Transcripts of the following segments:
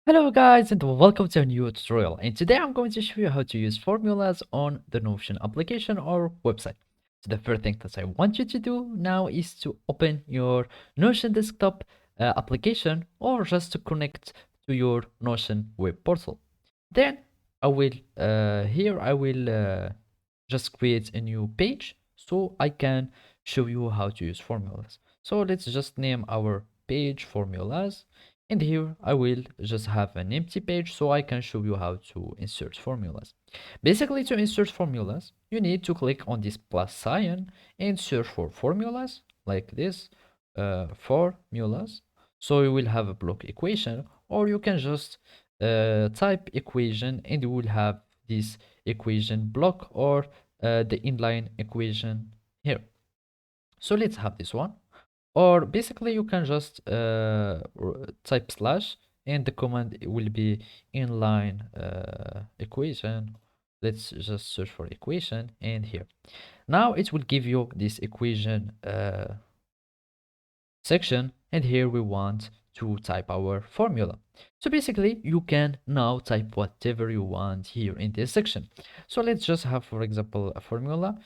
Hello guys and welcome to a new tutorial, and today I'm going to show you how to use formulas on the Notion application or website. So the first thing that I want you to do now is to open your Notion desktop application, or just to connect to your Notion web portal. Then I will just create a new page so I can show you how to use formulas. So let's just name our page formulas, and here I will just have an empty page so I can show you how to insert formulas. Basically, to insert formulas, you need to click on this plus sign and search for formulas like this, formulas. So you will have a block equation, or you can just type equation and you will have this equation block, or the inline equation here. So let's have this one. Or basically you can just type slash and the command will be inline equation. Let's just search for equation, and here now it will give you this equation section, and here we want to type our formula. So basically you can now type whatever you want here in this section. So let's just have, for example, a formula.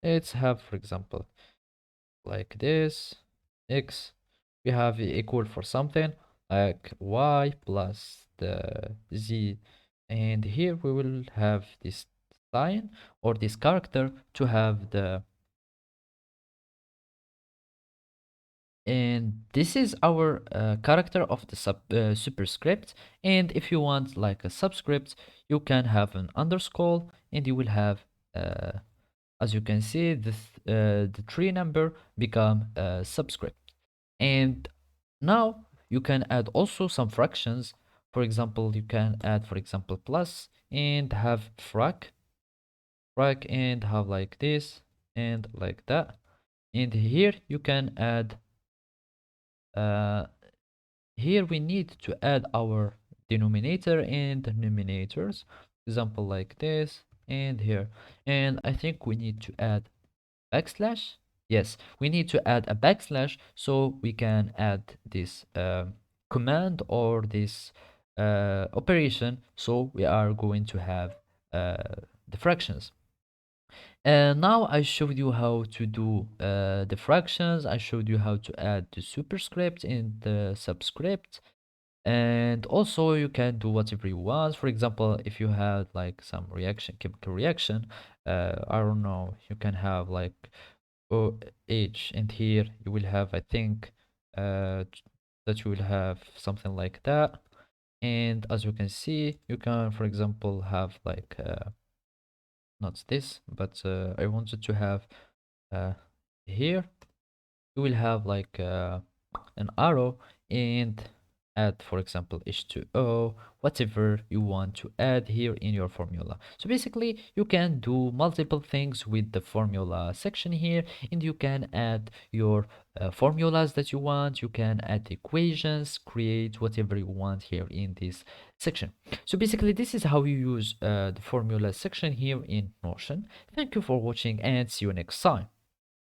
Let's have, for example, like this: x, we have equal for something like y plus the z, and here we will have this sign or this character to have the, and this is our character of the superscript. And if you want like a subscript, you can have an underscore, and you will have, as you can see, the tree number become a subscript. And now you can add also some fractions. For example, you can add, for example, plus and have frac and have like this and like that. And here you can add, uh, here we need to add our denominator and numerators. Example like this and here. And I think we need to add backslash. Yes, we need to add a backslash so we can add this command or this operation. So we are going to have the fractions. And now I showed you how to do the fractions. I showed you how to add the superscript and the subscript. And also you can do whatever you want. For example, if you had like some reaction, chemical reaction, I don't know, you can have like OH, and here you will have, I think, that you will have something like that. And as you can see, you can, for example, have like not this, but I wanted to have uh, here you will have like an arrow, and add, for example, H2O, whatever you want to add here in your formula. So basically you can do multiple things with the formula section here, and you can add your formulas that you want. You can add equations, create whatever you want here in this section. So basically this is how you use the formula section here in Notion. Thank you for watching, and see you next time.